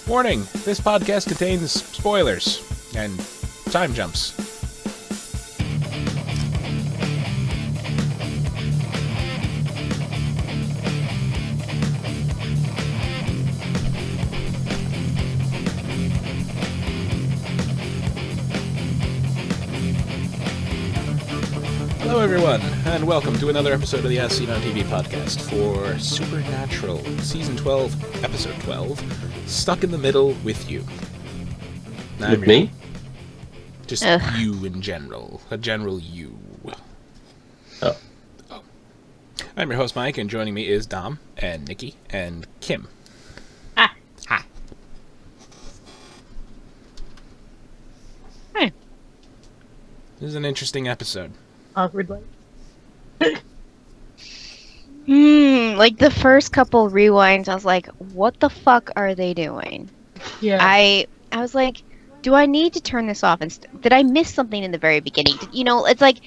Warning, this podcast contains spoilers and time jumps. Hello everyone, and welcome to another episode of the ASOTV podcast for Supernatural, Season 12, Episode 12, Stuck in the Middle with You. With me? Just you in general. A general you. Oh. I'm your host, Mike, and joining me is Dom, and Nikki, and Kim. Hi. Hi. Hi. This is an interesting episode. Awkward like. Like the first couple rewinds, I was like, what the fuck are they doing? Yeah. I was like, do I need to turn this off? And did I miss something in the very beginning? It's like,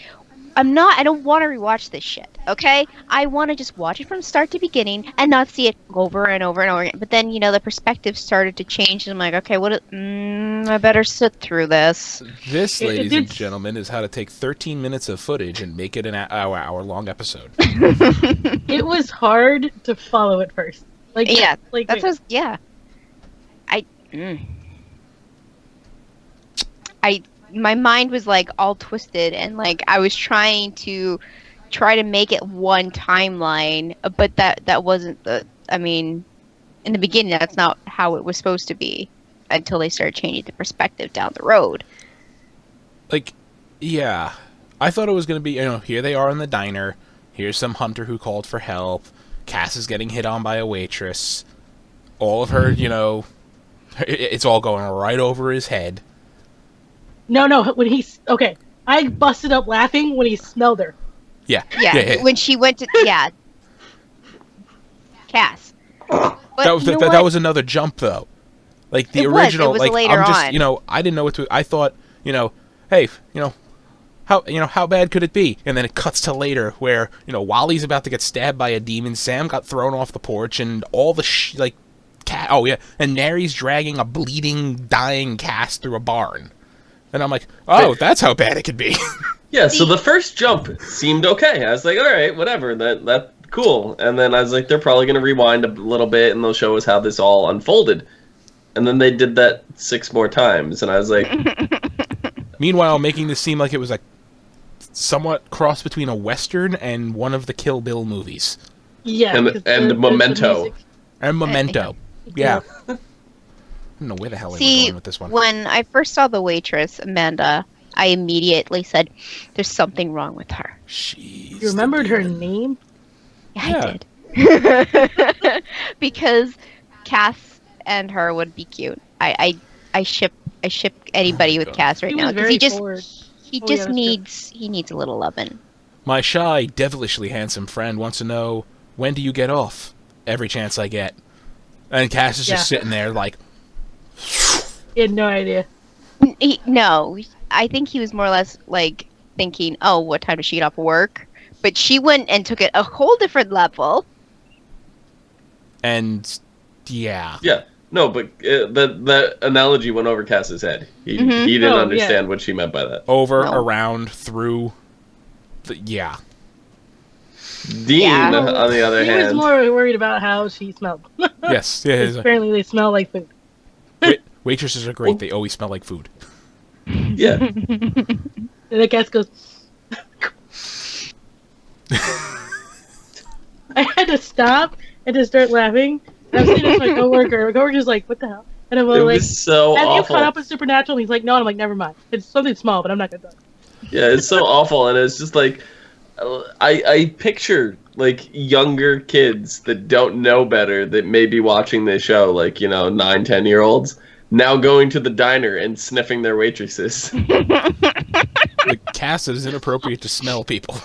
I don't want to rewatch this shit, okay? I want to just watch it from start to beginning and not see it over and over and over again. But then, the perspective started to change, and I'm like, okay, I better sit through this. This, ladies and gentlemen, is how to take 13 minutes of footage and make it an hour-long episode. It was hard to follow at first. My mind was like all twisted, and like I was trying to make it one timeline, but that wasn't in the beginning that's not how it was supposed to be until they started changing the perspective down the road. Like, yeah. I thought it was going to be, here they are in the diner, here's some hunter who called for help, Cass is getting hit on by a waitress, all of her, it's all going right over his head. No, I busted up laughing when he smelled her. Yeah. When she went to, Cass. But that was another jump, though. Like, the original, it was like, later I'm just, on. I didn't know what to, I thought, hey, how bad could it be? And then it cuts to later where, Wally's about to get stabbed by a demon, Sam got thrown off the porch, and all the, and Nary's dragging a bleeding, dying Cass through a barn. And I'm like, that's how bad it could be. Yeah, so the first jump seemed okay. I was like, all right, whatever, that's cool. And then I was like, they're probably going to rewind a little bit, and they'll show us how this all unfolded. And then they did that 6 more times, and I was like... Meanwhile, making this seem like it was like somewhat cross between a Western and one of the Kill Bill movies. Yeah. And Memento. And Memento. Yeah. I don't know where the hell I was going with this one. When I first saw the waitress, Amanda, I immediately said, there's something wrong with her. She's You remembered her name? Yeah, I did. Because Cass and her would be cute. I ship anybody with Cass right now, because he needs a little loving. My shy, devilishly handsome friend wants to know, when do you get off? Every chance I get. And Cass is just sitting there like... He had no idea. No, I think he was more or less like thinking, oh, what time does she get off work? But she went and took it a whole different level. And, yeah. Yeah, no, but that analogy went over Cass's head. He didn't understand what she meant by that. Around, through, Dean, on the other hand... He was more worried about how she smelled. Yes. Yeah, apparently they smell like food. Waitresses are great. They always smell like food. Yeah. And the cat goes... I had to stop and just start laughing. And I was saying this to my coworker. My coworker's like, what the hell? And I'm like, was so have awful. you caught up with Supernatural? And he's like, no. And I'm like, never mind. It's something small, but I'm not going to talk. Yeah, it's so awful. And it's just like... I picture, like, younger kids that don't know better that may be watching this show, like, 9, 10-year-olds, now going to the diner and sniffing their waitresses. The Cass is inappropriate to smell people.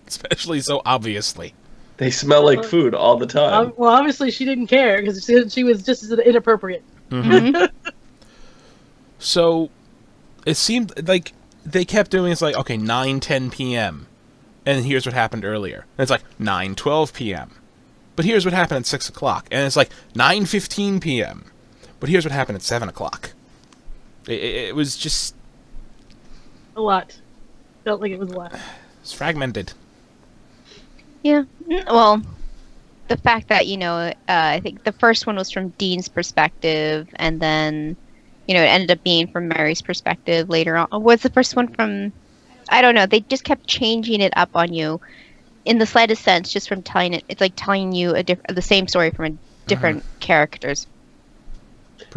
Especially so obviously. They smell like food all the time. Well, obviously she didn't care, because she was just as inappropriate. Mm-hmm. So, it seemed like they kept doing, it's like, okay, 9, 10 p.m., and here's what happened earlier. And it's like 9:12 p.m. But here's what happened at 6 o'clock. And it's like 9:15 p.m. But here's what happened at 7 o'clock. It was just... A lot. Felt like it was a lot. It's fragmented. Yeah. Well, the fact that, I think the first one was from Dean's perspective, and then, it ended up being from Mary's perspective later on. Was the first one from... I don't know. They just kept changing it up on you in the slightest sense, just from telling it. It's like telling you the same story from a different characters.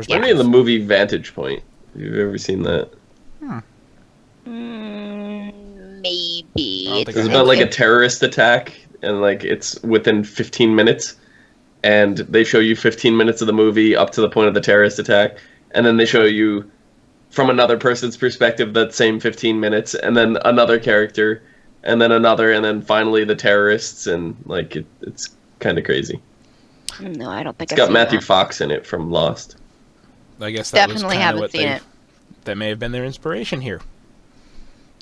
Maybe in the movie Vantage Point. Have you ever seen that? Maybe. It's about like a terrorist attack, and like it's within 15 minutes, and they show you 15 minutes of the movie up to the point of the terrorist attack, and then they show you from another person's perspective that same 15 minutes, and then another character, and then another, and then finally the terrorists, and like it's kind of crazy. No, I don't think it's got Matthew Fox in it from Lost. I guess that definitely was kind haven't of seen it. That may have been their inspiration here.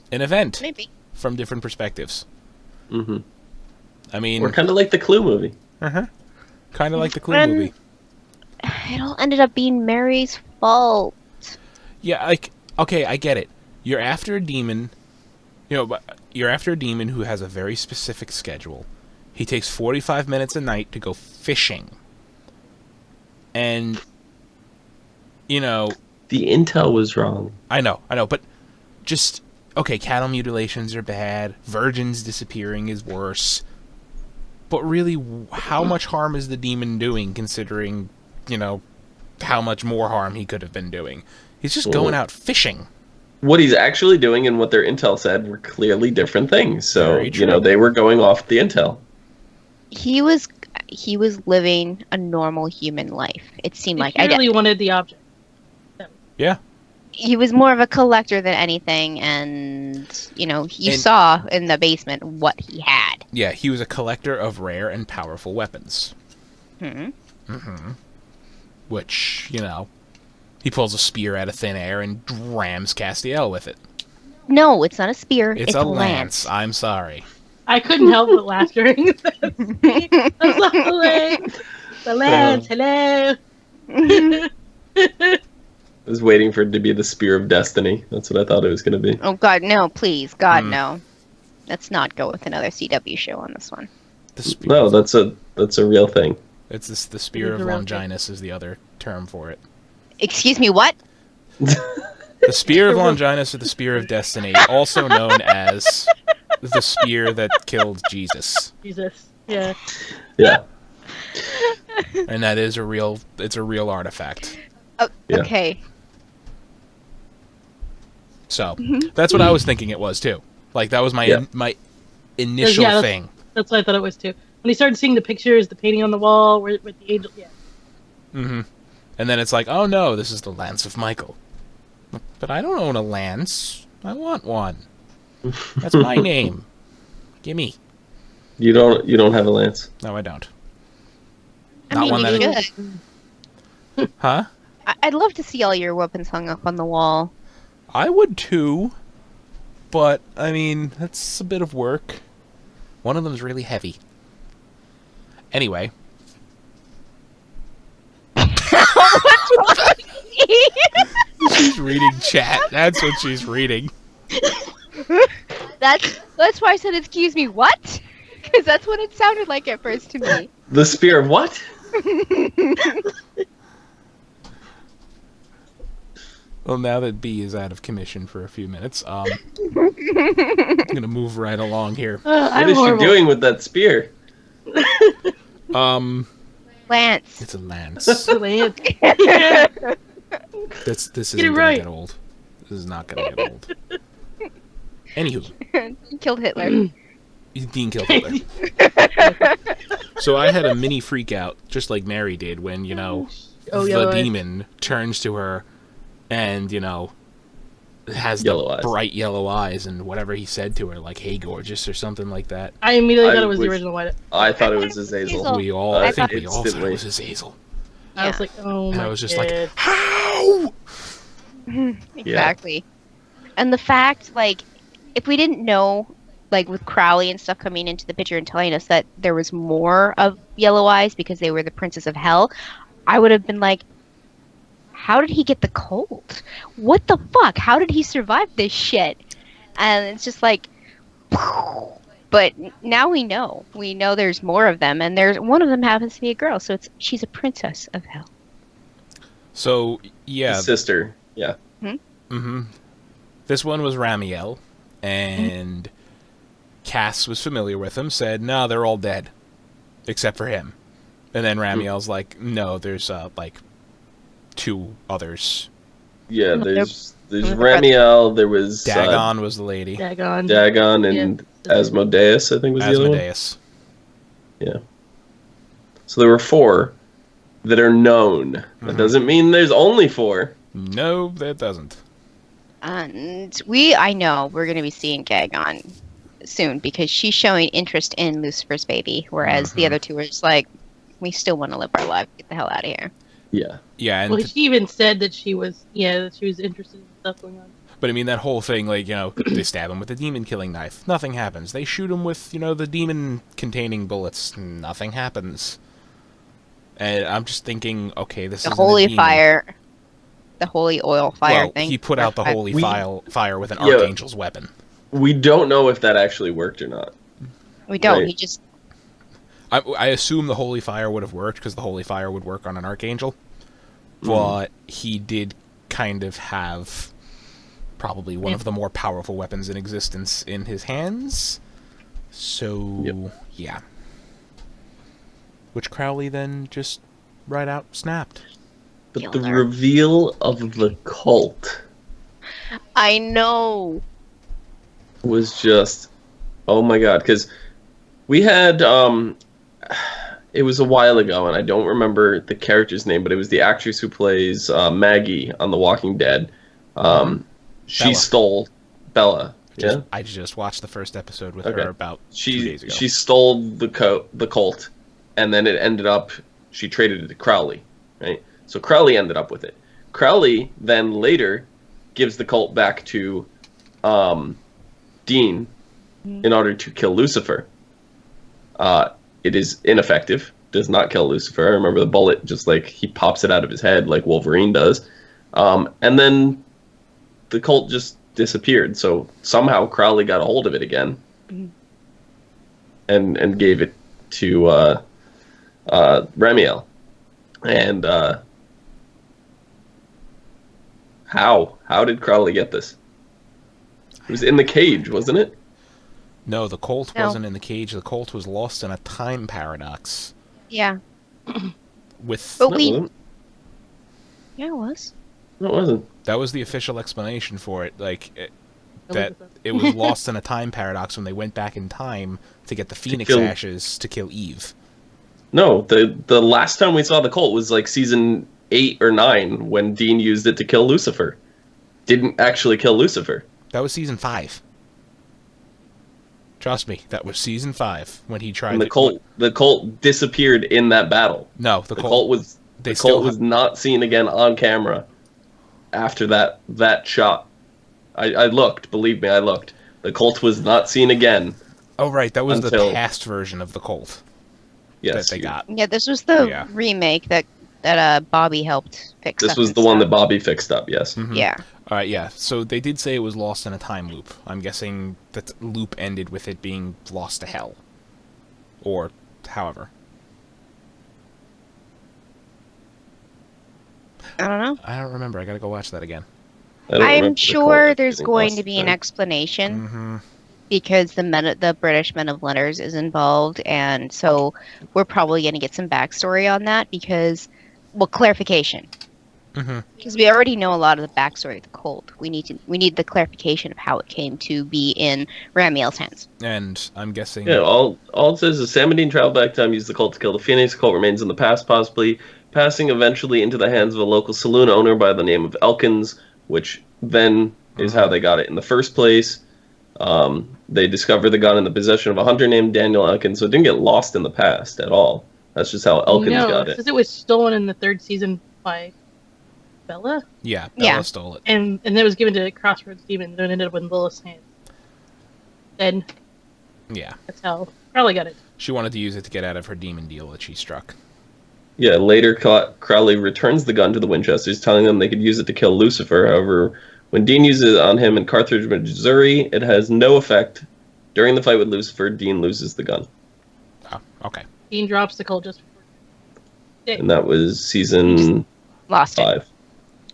An event. Maybe. From different perspectives. Mm-hmm. I mean... We're kind of like the Clue movie. Uh-huh. Kind of like the Clue movie. It all ended up being Mary's fault. Yeah, like, okay, I get it. You're after a demon... but you're after a demon who has a very specific schedule. He takes 45 minutes a night to go fishing. And... The intel was wrong. I know, but just, okay, cattle mutilations are bad, virgins disappearing is worse, but really, how much harm is the demon doing, considering, how much more harm he could have been doing? He's just going out fishing. What he's actually doing and what their intel said were clearly different things, so, they were going off the intel. He was living a normal human life, it seemed like. He really wanted the object. Yeah. He was more of a collector than anything, and, saw in the basement what he had. Yeah, he was a collector of rare and powerful weapons. Which, he pulls a spear out of thin air and rams Castiel with it. No, it's not a spear. It's a lance. I'm sorry. I couldn't help but laugh during that. The lance, hello. I was waiting for it to be the Spear of Destiny. That's what I thought it was going to be. Oh, God, no, please. God, no. Let's not go with another CW show on this one. No, that's a real thing. It's the Spear of Longinus is the other term for it. Excuse me, what? The Spear of Longinus or the Spear of Destiny, also known as the spear that killed Jesus. Jesus, yeah. Yeah. And that is a real artifact. Oh, yeah. Okay. So, that's what I was thinking it was, too. Like, that was my my initial thing. That's what I thought it was, too. When he started seeing the pictures, the painting on the wall, with the angel, Mm-hmm. And then it's like, oh no, this is the Lance of Michael. But I don't own a lance. I want one. That's my name. Gimme. You don't have a lance? No, I don't. I mean, you should. Huh? I'd love to see all your weapons hung up on the wall. I would too, but I mean, that's a bit of work. One of them's really heavy. Anyway. She's reading chat. That's what she's reading. That's why I said, excuse me, what? Because that's what it sounded like at first to me. The Spear of what? Well, now that B is out of commission for a few minutes, I'm gonna move right along here. What is she doing with that spear? Lance. It's a lance. Lance. This isn't gonna get old. This is not gonna get old. Anywho. Killed Hitler. Dean killed Hitler. So I had a mini freak out, just like Mary did, when, the demon turns to her and, has the bright yellow eyes and whatever he said to her, like, hey, gorgeous, or something like that. I immediately thought it was the original one. I thought it was Azazel. I think we all thought it was Azazel. Yeah. I was like, oh my god. I was just like, how? Exactly. Yeah. And the fact, like, if we didn't know, like, with Crowley and stuff coming into the picture and telling us that there was more of Yellow Eyes because they were the Princess of Hell, I would have been like, how did he get the cold? What the fuck? How did he survive this shit? And it's just like, but now we know. We know there's more of them, and there's one of them happens to be a girl, so she's a princess of hell. So yeah, His sister. Yeah. mm-hmm. This one was Ramiel, and Cass was familiar with him. Said, "No, they're all dead, except for him." And then Ramiel's like, "No, there's like 2 others." Yeah, there's Ramiel, there was Dagon was the lady. Dagon and Asmodeus, I think was the other one. Asmodeus. Yeah. So there were 4 that are known. That doesn't mean there's only 4. No, that doesn't. And I know we're going to be seeing Dagon soon because she's showing interest in Lucifer's baby, whereas the other 2 are just like, we still want to live our life. Get the hell out of here. Yeah. Yeah, and Well, she even said that she was interested in stuff going on. but I mean that whole thing, like, they stab him with a demon-killing knife. Nothing happens. They shoot him with, the demon-containing bullets. Nothing happens. And I'm just thinking, okay, this is The holy fire. The holy oil fire thing. He put out the holy fire with an Yeah. archangel's weapon. We don't know if that actually worked or not. We don't. Right. He just... I assume the holy fire would have worked, because the holy fire would work on an archangel. But he did kind of have probably one of the more powerful weapons in existence in his hands. So, yeah. Which Crowley then just right out snapped. But Killed the her. reveal of the cult I know. was just, oh my god, because we had it was a while ago and I don't remember the character's name, but it was the actress who plays Maggie on The Walking Dead. She Bella. stole Bella. I just watched the first episode with her about 2 days ago. She stole the cult, and then it ended up she traded it to Crowley, right? So Crowley ended up with it. Crowley then later gives the cult back to Dean in order to kill Lucifer. It is ineffective. Does not kill Lucifer. I remember the bullet just like he pops it out of his head like Wolverine does, and then the cult just disappeared. So somehow Crowley got a hold of it again, and gave it to Ramiel. And how did Crowley get this? It was in the cage, wasn't it? No, the Colt No. wasn't in the cage. The Colt was lost in a time paradox. Yeah. With But No, it we... wasn't. Yeah, it was. No, it wasn't. that was the official explanation for it. That it was lost in a time paradox when they went back in time to get the Phoenix kill- ashes to kill Eve. No, the last time we saw the cult was like season 8 or 9 when Dean used it to kill Lucifer. Didn't actually kill Lucifer. That was season 5. Trust me, that was season 5 when he tried. And the cult disappeared in that battle. No, The cult was not seen again on camera after that shot. I looked, believe me, I looked. The cult was not seen again. Oh right, that was until- the past version of the Colt Yes, that they got. Yeah, this was the Yeah. remake that Bobby helped fix This up was and the one that stuff. Bobby fixed up. Yes. Mhm. Yeah. All right, yeah. So they did say it was lost in a time loop. I'm guessing that the loop ended with it being lost to hell, or however. I don't know. I don't remember. I gotta go watch that again. I don't remember I'm the sure cult there's getting going lost to be an in time. explanation Mm-hmm. because the British Men of Letters is involved, and so we're probably going to get some backstory on that because, well, clarification. Mm-hmm. Because we already know a lot of the backstory of the cult. We need the clarification of how it came to be in Ramiel's hands. And I'm guessing. Yeah, all it says is Sam and Dean travel back in time, use the cult to kill the Phoenix. The cult remains in the past, possibly passing eventually into the hands of a local saloon owner by the name of Elkins, which then is how they got it in the first place. They discovered the gun in the possession of a hunter named Daniel Elkins, so it didn't get lost in the past at all. That's just how Elkins got it it. says it was stolen in the 3rd season by Bella, Yeah, Bella Yeah. stole it. and it was given to Crossroads Demon, then ended up in Lilith's hands. Then Yeah. that's how Crowley got it. She wanted to use it to get out of her demon deal that she struck. Yeah, later Crowley returns the gun to the Winchesters, telling them they could use it to kill Lucifer. However, when Dean uses it on him in Carthage, Missouri, it has no effect. During the fight with Lucifer, Dean loses the gun. Oh, okay. Dean drops the cold just before. And that was season Lost it. 5.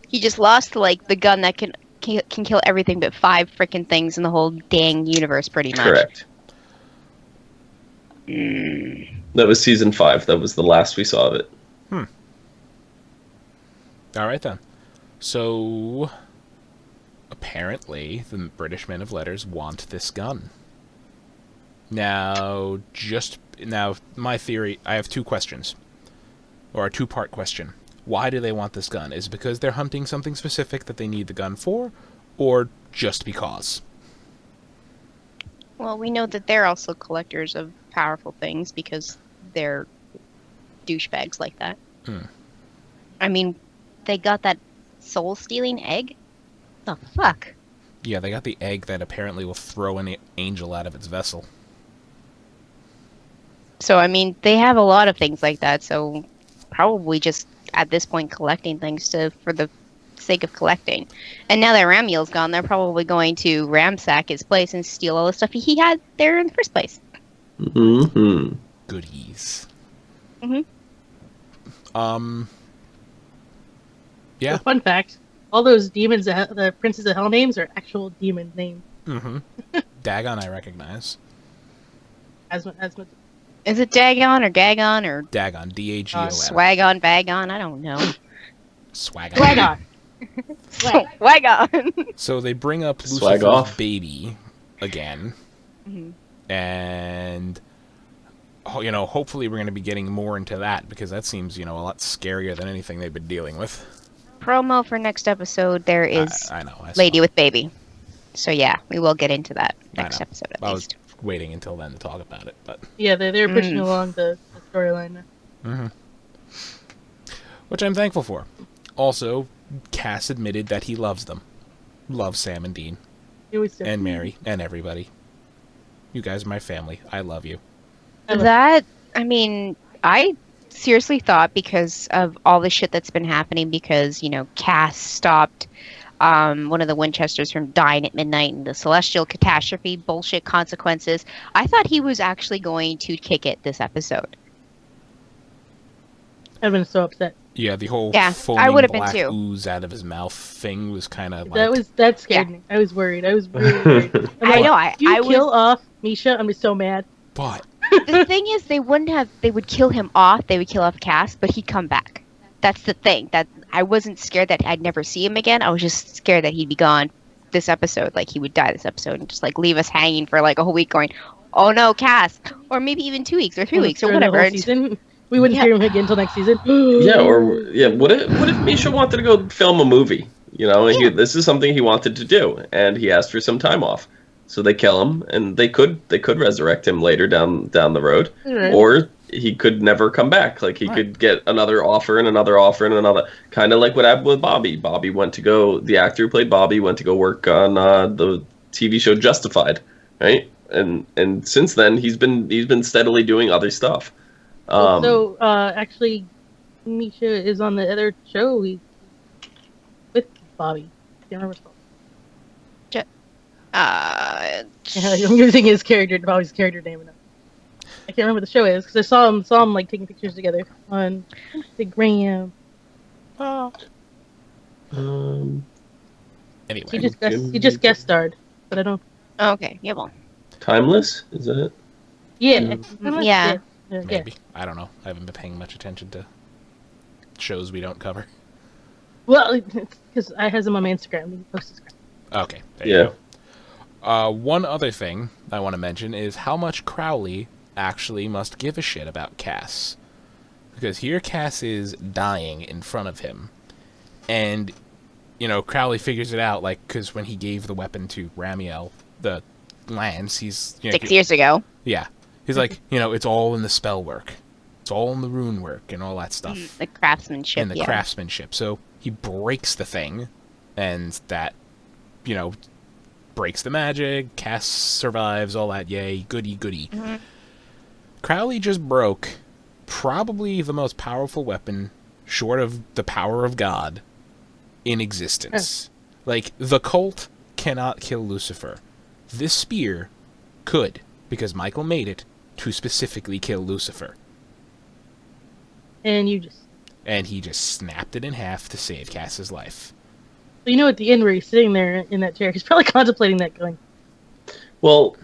He just lost like the gun that can kill everything but 5 freaking things in the whole dang universe, pretty much. Correct. That was season 5. That was the last we saw of it. All right, then. So, apparently, the British men of letters want this gun. Now, my theory, I have 2 questions. Or a 2-part question. Why do they want this gun? Is it because they're hunting something specific that they need the gun for? Or just because? Well, we know that they're also collectors of powerful things because they're douchebags like that. I mean, they got that soul-stealing egg? The fuck? Yeah, they got the egg that apparently will throw an angel out of its vessel. So, I mean, they have a lot of things like that, so probably just, at this point, collecting things for the sake of collecting. And now that Ramiel's gone, they're probably going to ransack his place and steal all the stuff he had there in the first place. Mm-hmm. Goodies. Mm-hmm. Yeah. So, fun fact: all those demons, the Princes of Hell names, are actual demon names. Mm-hmm. Dagon, I recognize. As Is it Dagon or Gagon or Dagon, D-A-G-O-N. Swagon, Bagon? I don't know. Swagon. Swagon. Swagon. So they bring up Swag Lucifer's off. baby again. Mm-hmm. And, hopefully we're going to be getting more into that because that seems, a lot scarier than anything they've been dealing with. Promo for next episode, there is I know. Lady with Baby. So yeah, we will get into that next know. episode at I least. was waiting until then to talk about it, but... Yeah, they're pushing along the storyline now. Mm-hmm. Which I'm thankful for. Also, Cass admitted that he loves them. Loves Sam and Dean. He always said, And Mary. And everybody. You guys are my family. I love you. I seriously thought because of all the shit that's been happening because, Cass stopped one of the Winchesters from dying at midnight and the celestial catastrophe bullshit consequences. I thought he was actually going to kick it this episode. I've been so upset. Yeah, the whole I foaming would have been black too. ooze out of his mouth thing was kind of like... That scared me. I was worried. I was really worried. I know. I kill off Misha. I'm just so mad. But... The thing is, they would kill him off. They would kill off Cass, but he'd come back. That's the thing. That I wasn't scared that I'd never see him again. I was just scared that he'd be gone this episode. Like, he would die this episode and just, leave us hanging for, a whole week going, oh no, Cass. Or maybe even 2 weeks or 3 weeks or During the whatever. whole season, we wouldn't Yeah. hear him again until next season. What if Misha wanted to go film a movie? And this is something he wanted to do, and he asked for some time off. So they kill him, and they could resurrect him later down the road, Right. or he could never come back. He could get another offer and another offer and another. Kind of like what happened with Bobby. The actor who played Bobby went to go work on the TV show Justified, right? And since then he's been steadily doing other stuff. Actually, Misha is on the other show with Bobby. Can't remember his name. I'm using his character, Bobby's character name. I can't remember what the show is because I saw him taking pictures together on Instagram. Anyway. He just guest starred, but I don't. Okay, yeah, well. Timeless, is that it? Yeah. Yeah. Maybe. I don't know. I haven't been paying much attention to shows we don't cover. Well, because I has him on my Instagram. He posts Instagram. Okay. There you go. One other thing I want to mention is how much Crowley actually must give a shit about Cass. Because here Cass is dying in front of him. And, Crowley figures it out, because when he gave the weapon to Ramiel, the lance, he's... 6 years ago. Yeah. He's like, it's all in the spell work. It's all in the rune work and all that stuff. The craftsmanship, And the craftsmanship. So he breaks the thing, and that, breaks the magic, Cass survives, all that, yay, goody. Mm-hmm. Crowley just broke probably the most powerful weapon, short of the power of God, in existence. Like, the cult cannot kill Lucifer. This spear could, because Michael made it to specifically kill Lucifer. And he just snapped it in half to save Cass's life. So at the end where he's sitting there in that chair, he's probably contemplating that, going, Well,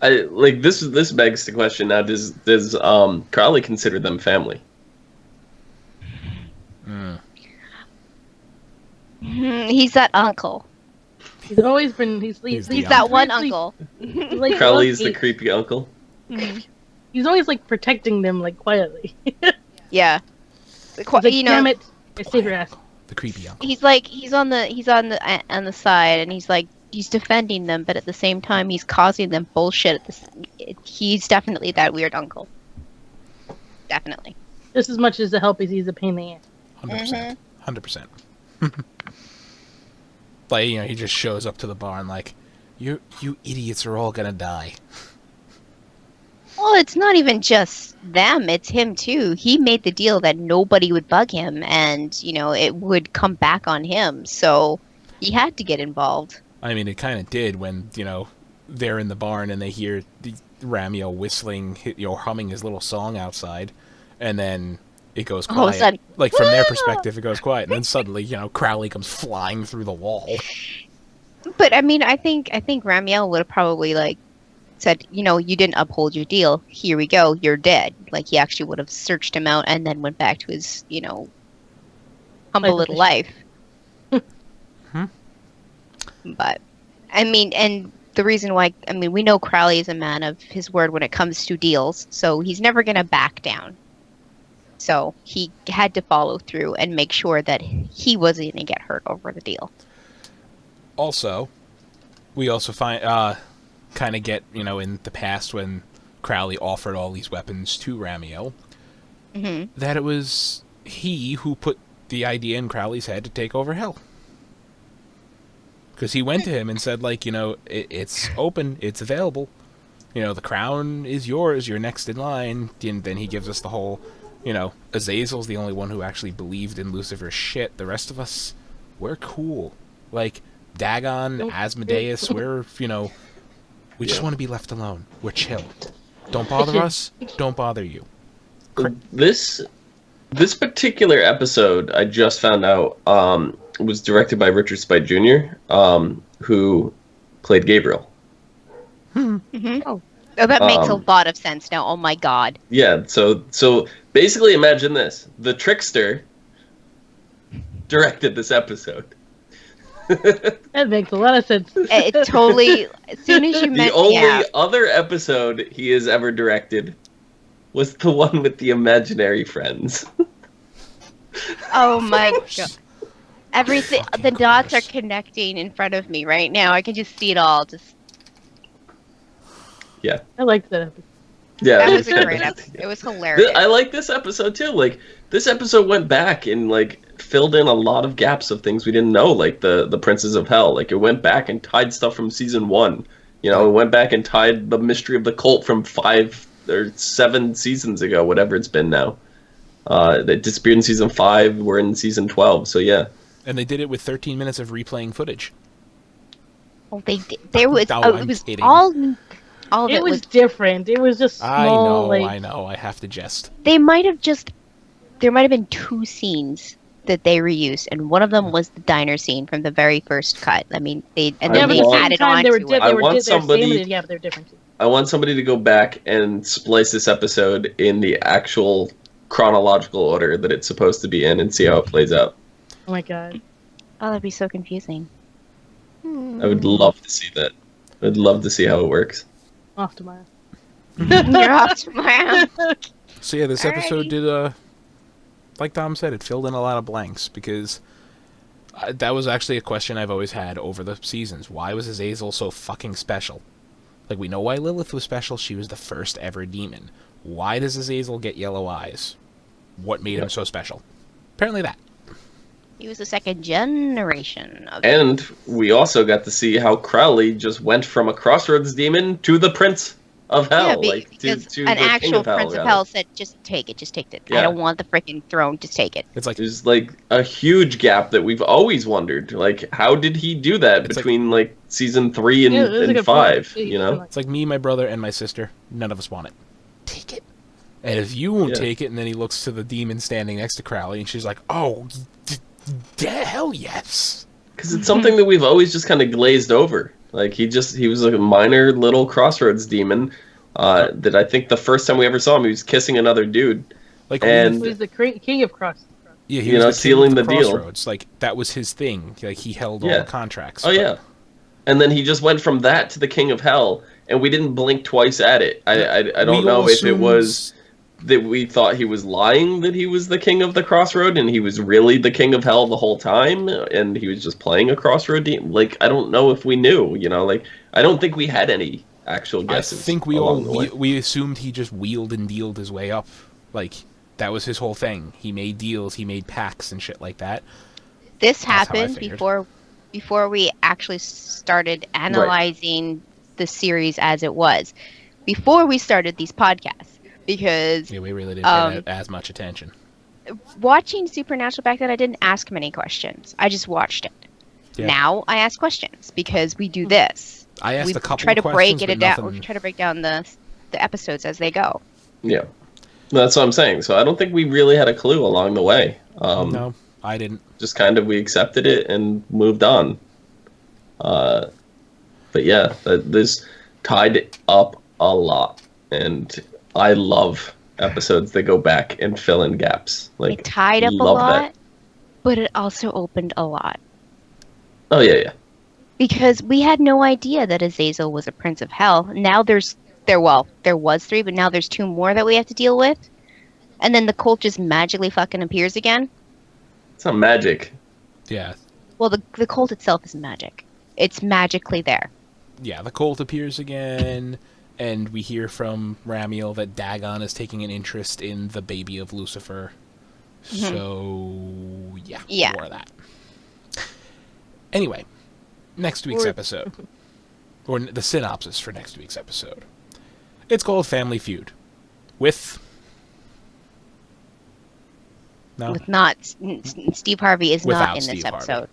this begs the question now: Does Crowley consider them family? He's that uncle. he's always been he's the that uncle. one uncle. like, Crowley's the creepy uncle. He's always like protecting them like quietly. Yeah. He's like, damn it, I saved your ass. The creepy uncle. He's on the side, and he's defending them, but at the same time he's causing them bullshit. He's definitely that weird uncle. Definitely. Just as much as the help is he's a pain in the ass. 100%. 100%. Like, he just shows up to the bar and like, you idiots are all gonna die. Well, it's not even just them, it's him too. He made the deal that nobody would bug him, and, it would come back on him, so he had to get involved. I mean, it kind of did when, they're in the barn and they hear Ramiel whistling, humming his little song outside, and then it goes quiet. All of a sudden, like, from their perspective, it goes quiet, and then suddenly, Crowley comes flying through the wall. But, I mean, I think Ramiel would have probably, said, you didn't uphold your deal. Here we go. You're dead. Like, he actually would have searched him out and then went back to his, humble little life. But, I mean, and the reason why, we know Crowley is a man of his word when it comes to deals, so he's never going to back down. So he had to follow through and make sure that he wasn't going to get hurt over the deal. Also, we also find, kind of get, in the past when Crowley offered all these weapons to Ramiel, that it was he who put the idea in Crowley's head to take over Hell. Because he went to him and said, like, it's open, it's available. The crown is yours, you're next in line. And then he gives us the whole, Azazel's the only one who actually believed in Lucifer's shit. The rest of us, we're cool. Like, Dagon, Asmodeus, we're, we just want to be left alone. We're chill. Don't bother us, don't bother you. This particular episode, I just found out, was directed by Richard Speight Jr., who played Gabriel. Oh, that makes a lot of sense now. Oh my god. Yeah, so basically imagine this. The Trickster directed this episode. That makes a lot of sense. It totally, as soon as you The only other episode he has ever directed was the one with the imaginary friends. Oh my god. Everything, the dots are connecting in front of me right now. I can just see it all. Yeah. I liked that episode. Yeah. That was a great episode. It was hilarious. I like this episode too. Like, this episode went back and, like, filled in a lot of gaps of things we didn't know, like the Princes of Hell. Like, it went back and tied stuff from season 1. It went back and tied the mystery of the cult from 5 or 7 seasons ago, whatever it's been now. They disappeared in season 5. We're in season 12, so yeah. And they did it with 13 minutes of replaying footage. Oh, they did. There was. No, it I'm was kidding. all of It was different. It was just small. I know. I have to jest. They might have just. There might have been 2 scenes that they reused, and one of them was the diner scene from the very first cut. I mean, they added on to it. I want somebody. Yeah, but they're different. I want somebody to go back and splice this episode in the actual chronological order that it's supposed to be in and see how it plays out. Oh my god. Oh, that'd be so confusing. I would love to see that. I'd love to see how it works. Off to my ass. You're off tomorrow. So yeah, this episode did, like Dom said, it filled in a lot of blanks, because that was actually a question I've always had over the seasons. Why was Azazel so fucking special? Like, we know why Lilith was special. She was the first ever demon. Why does Azazel get yellow eyes? What made him so special? Apparently that. He was the second generation of And we also got to see how Crowley just went from a Crossroads demon to the Prince of hell, Yeah, like because to an the king actual of hell. Prince of rather. Hell said, "Just take it, just take it. I Yeah. don't want the freaking throne. Just take it." It's like There's like a huge gap that we've always wondered, like how did he do that It's like- between like season 3 and, Yeah, that's a and good 5? point. You know, it's like me, my brother, and my sister. None of us want it. Take it. And if you won't Yeah. take it, and then he looks to the demon standing next to Crowley, and she's like, "Oh, hell yes." because it's something that we've always just kind of glazed over. Like he was a minor little crossroads demon. That I think the first time we ever saw him, he was kissing another dude. Like And- He was the king of cross. yeah, he you was know, the king sealing of the deal. Crossroads. Like that was his thing. Like he held all Yeah. the contracts. Oh but- yeah, and then he just went from that to the king of hell, and we didn't blink twice at it. I don't We know all if it assumed- was that we thought he was lying that he was the king of the crossroad and he was really the king of hell the whole time and he was just playing a crossroad demon. Like I don't know if we knew, you know, like I don't think we had any actual I guesses. think we all along the way. we assumed he just wheeled and dealed his way up. Like that was his whole thing. He made deals, he made pacts and shit like that. This how I happened figured. before we actually started analyzing the series as it was. Before we started these podcasts, because Yeah, we really didn't pay Um, that as much attention. watching Supernatural back then, I didn't ask many questions. I just watched it. Yeah. Now I ask questions because we do this. I asked We a couple try of to break questions, it but down. nothing. We try to break down the episodes as they go. Yeah, that's what I'm saying. So I don't think we really had a clue along the way. No, I didn't. Just kind of we accepted it and moved on. But yeah, this tied up a lot, and I love episodes that go back and fill in gaps. Like It tied up a love lot, that. but it also opened a lot. Oh yeah. Because we had no idea that Azazel was a prince of hell. Now there was 3, but now there's 2 more that we have to deal with. And then the cult just magically fucking appears again. It's not magic. Yeah, Well, the cult itself is magic. It's magically there. yeah. The cult appears again, and we hear from Ramiel that Dagon is taking an interest in the baby of Lucifer. So Yeah. more of that. Anyway, next week's episode, or the synopsis for next week's episode. It's called Family Feud, with no, With not Steve Harvey is Without not in this Steve Harvey. episode.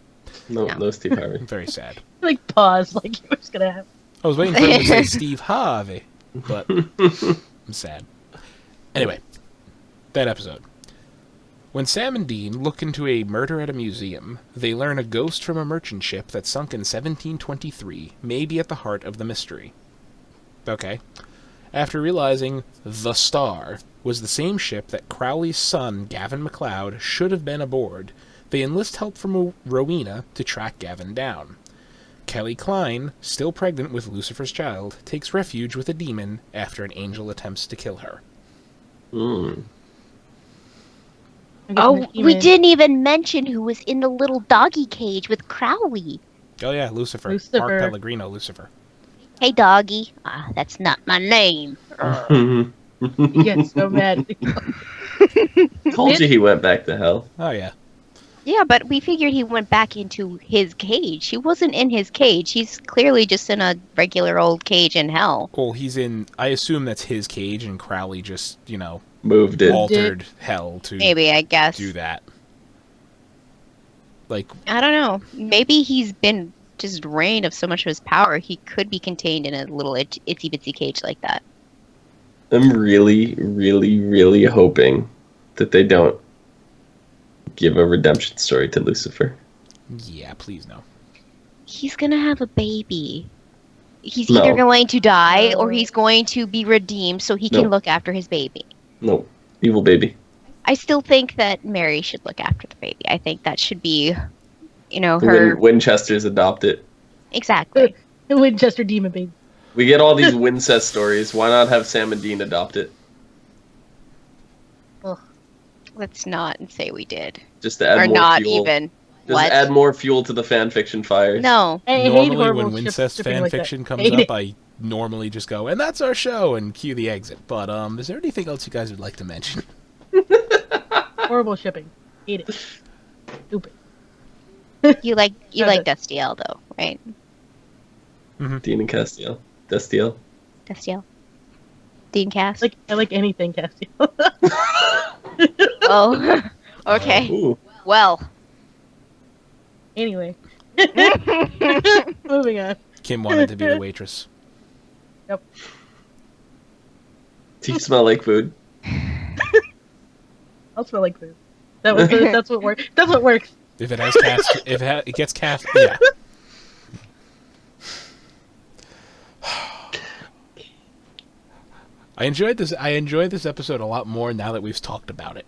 No Steve Harvey. very sad. Like pause, like you were just gonna have. I was waiting for him to say Steve Harvey, but I'm sad. Anyway, that episode. When Sam and Dean look into a murder at a museum, they learn a ghost from a merchant ship that sunk in 1723 may be at the heart of the mystery. Okay. After realizing the Star was the same ship that Crowley's son, Gavin MacLeod, should have been aboard, they enlist help from Rowena to track Gavin down. Kelly Klein, still pregnant with Lucifer's child, takes refuge with a demon after an angel attempts to kill her. Mm. Oh, we didn't even mention who was in the little doggy cage with Crowley. Oh yeah, Lucifer. Lucifer. Mark Pellegrino, Lucifer. Hey, doggy. Ah, that's not my name. You get so mad. Told you he went back to hell. Oh yeah. Yeah, but we figured he went back into his cage. He wasn't in his cage. He's clearly just in a regular old cage in hell. Well, he's in. I assume that's his cage, and Crowley just, Moved it. altered hell to Maybe, I guess. do that. Like, I don't know. Maybe he's been just drained of so much of his power. He could be contained in a little itsy bitsy cage like that. I'm really, really, really hoping that they don't give a redemption story to Lucifer. yeah, please no. He's gonna have a baby. He's No. either going to die or he's going to be redeemed so he can No. look after his baby. No, evil baby. I still think that Mary should look after the baby. I think that should be, her. Winchester's adopt it. Exactly. The Winchester demon baby. We get all these Wincest stories. Why not have Sam and Dean adopt it? Ugh. Let's not say we did. Just to add Or more not fuel. even. Just What? add more fuel to the fan fiction fire. No. I hate Normally, horrible when ship Wincest stripping fan like that. fiction comes Hate up, it. I normally just go, and that's our show, and cue the exit. But is there anything else you guys would like to mention? Horrible shipping. Hate it. Stupid. You like Okay. Dustiel though, right? Dean and Castiel. Destiel. Dustiel. Dean Cass? I like anything Castiel. Oh, okay. Ooh. Well. Anyway. Moving on. Kim wanted to be the waitress. Yep. Do you smell like food? I'll smell like food. That's what works. That's what works. If it has cast, it gets cast, yeah. I enjoyed this episode a lot more now that we've talked about it.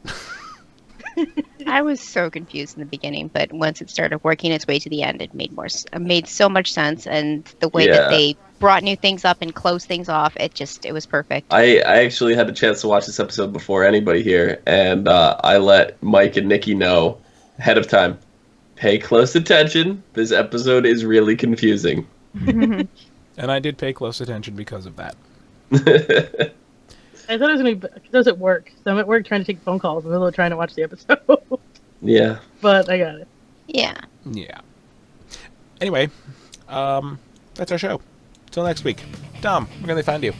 I was so confused in the beginning, but once it started working its way to the end, it made so much sense, and the way that they brought new things up and closed things off, it was perfect. I actually had a chance to watch this episode before anybody here, and I let Mike and Nikki know ahead of time. Pay close attention. This episode is really confusing. And I did pay close attention because of that. I thought it was going to be... It doesn't work. So I'm at work trying to take phone calls in the middle of trying to watch the episode. Yeah. But I got it. Yeah. Yeah. Anyway, that's our show. Till next week. Dom, where can they find you?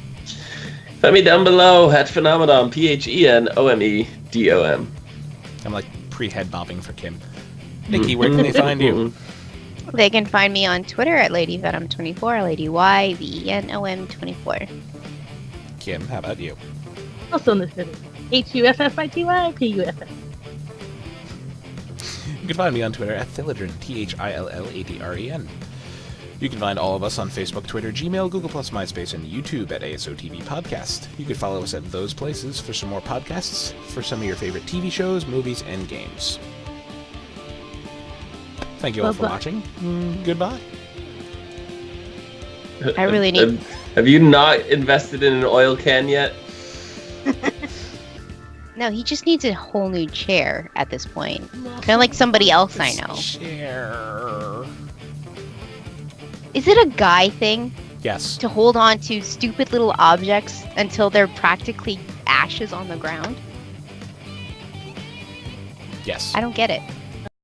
Find me down below at Phenomenon, PHENOMEDOM. I'm like pre-head bobbing for Kim. Nikki, where can they find you? They can find me on Twitter at LadyVenom24, LadyYVenom24. Kim, how about you? Also in this video. HUFFITYPUFF. You can find me on Twitter at Thilladren, THILLADREN. You can find all of us on Facebook, Twitter, Gmail, Google+, MySpace, and YouTube at ASOTV Podcast. You can follow us at those places for some more podcasts, for some of your favorite TV shows, movies, and games. Thank you all for watching. Goodbye. I really need... Have you not invested in an oil can yet? No, he just needs a whole new chair at this point. Kind of like somebody else I know. Chair. Is it a guy thing Yes. to hold on to stupid little objects until they're practically ashes on the ground? Yes. I don't get it.